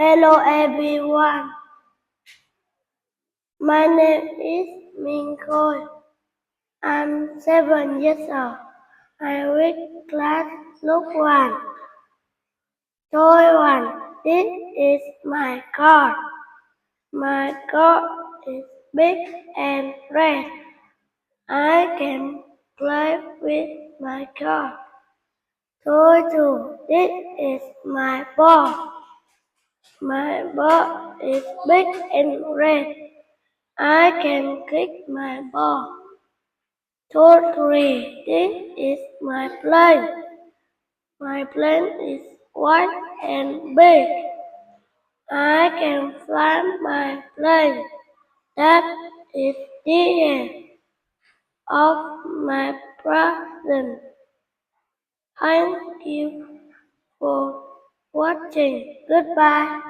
Hello everyone, my name is Minh Khôi. I'm 7 years old. I read class Look 1. Toy 1. This is my car. My car is big and red. I can play with my car. Toy 2. This is my ball. My ball is big and red. I can kick my ball. Toy 3. This is my plane. My plane is white and big. I can fly my plane. That is the end of my present. Thank you for watching. Goodbye.